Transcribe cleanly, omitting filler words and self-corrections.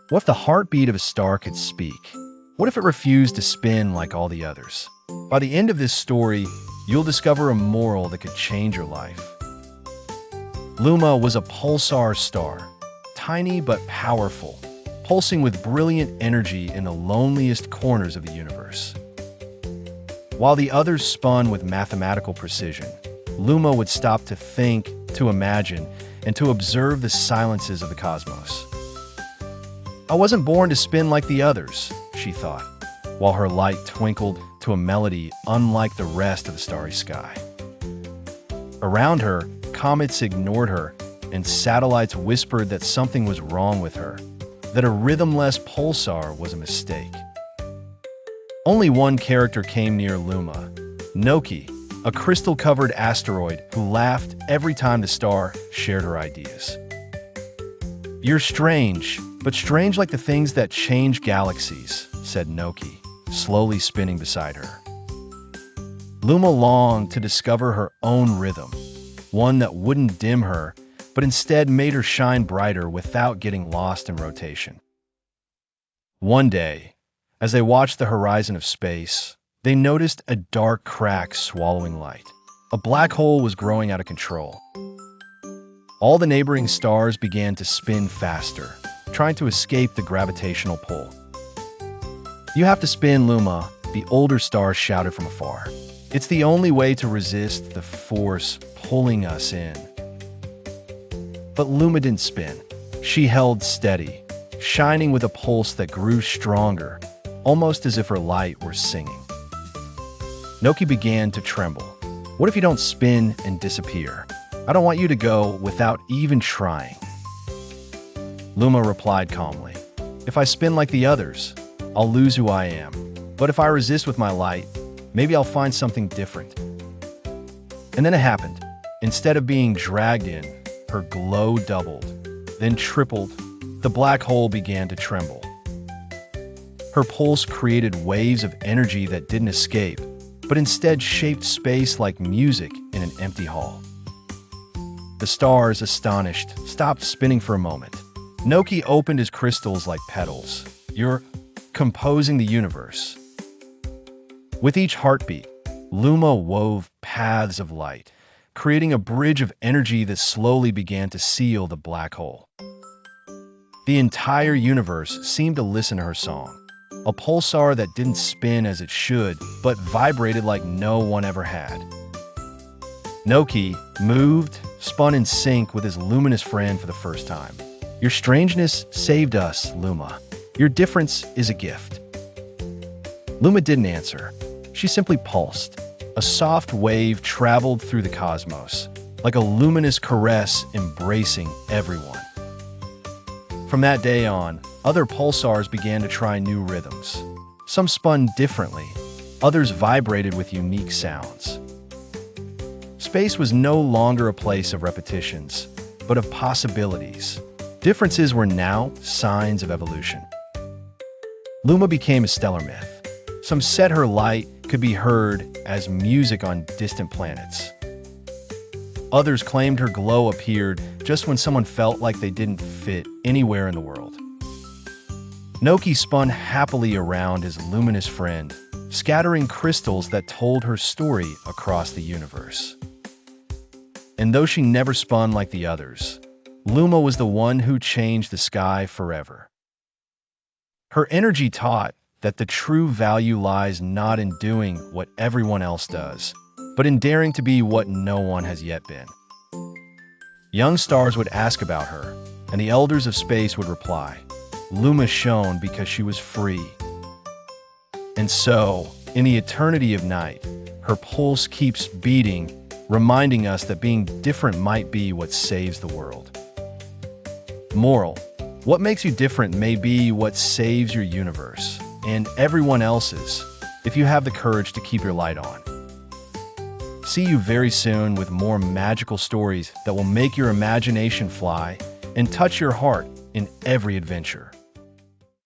What if the heartbeat of a star could speak? What if it refused to spin like all the others? By the end of this story, you'll discover a moral that could change your life. Luma was a pulsar star, tiny but powerful, pulsing with brilliant energy in the loneliest corners of the universe. While the others spun with mathematical precision, Luma would stop to think, to imagine, and to observe the silences of the cosmos. I wasn't born to spin like the others, she thought, while her light twinkled to a melody unlike the rest of the starry sky. Around her, comets ignored her, and satellites whispered that something was wrong with her, that a rhythmless pulsar was a mistake. Only one character came near Luma, Noki, a crystal-covered asteroid who laughed every time the star shared her ideas. "You're strange, but strange like the things that change galaxies," said Noki, slowly spinning beside her. Luma longed to discover her own rhythm, one that wouldn't dim her, but instead made her shine brighter without getting lost in rotation. One day, as they watched the horizon of space, they noticed a dark crack swallowing light. A black hole was growing out of control. All the neighboring stars began to spin faster, trying to escape the gravitational pull. "You have to spin, Luma," the older star shouted from afar. "It's the only way to resist the force pulling us in." But Luma didn't spin. She held steady, shining with a pulse that grew stronger, almost as if her light were singing. Noki began to tremble. "What if you don't spin and disappear? I don't want you to go without even trying." Luma replied calmly, "If I spin like the others, I'll lose who I am. But if I resist with my light, maybe I'll find something different." And then it happened. Instead of being dragged in, her glow doubled, then tripled. The black hole began to tremble. Her pulse created waves of energy that didn't escape, but instead shaped space like music in an empty hall. The stars, astonished, stopped spinning for a moment. Noki opened his crystals like petals. "You're composing the universe." With each heartbeat, Luma wove paths of light, creating a bridge of energy that slowly began to seal the black hole. The entire universe seemed to listen to her song, a pulsar that didn't spin as it should, but vibrated like no one ever had. Noki, moved, spun in sync with his luminous friend for the first time. "Your strangeness saved us, Luma. Your difference is a gift." Luma didn't answer. She simply pulsed. A soft wave traveled through the cosmos, like a luminous caress embracing everyone. From that day on, other pulsars began to try new rhythms. Some spun differently, others vibrated with unique sounds. Space was no longer a place of repetitions, but of possibilities. Differences were now signs of evolution. Luma became a stellar myth. Some said her light could be heard as music on distant planets. Others claimed her glow appeared just when someone felt like they didn't fit anywhere in the world. Noki spun happily around his luminous friend, scattering crystals that told her story across the universe. And though she never spun like the others, Luma was the one who changed the sky forever. Her energy taught that the true value lies not in doing what everyone else does, but in daring to be what no one has yet been. Young stars would ask about her, and the elders of space would reply, "Luma shone because she was free." And so, in the eternity of night, her pulse keeps beating, reminding us that being different might be what saves the world. Moral: what makes you different may be what saves your universe, and everyone else's, if you have the courage to keep your light on. See you very soon with more magical stories that will make your imagination fly and touch your heart in every adventure.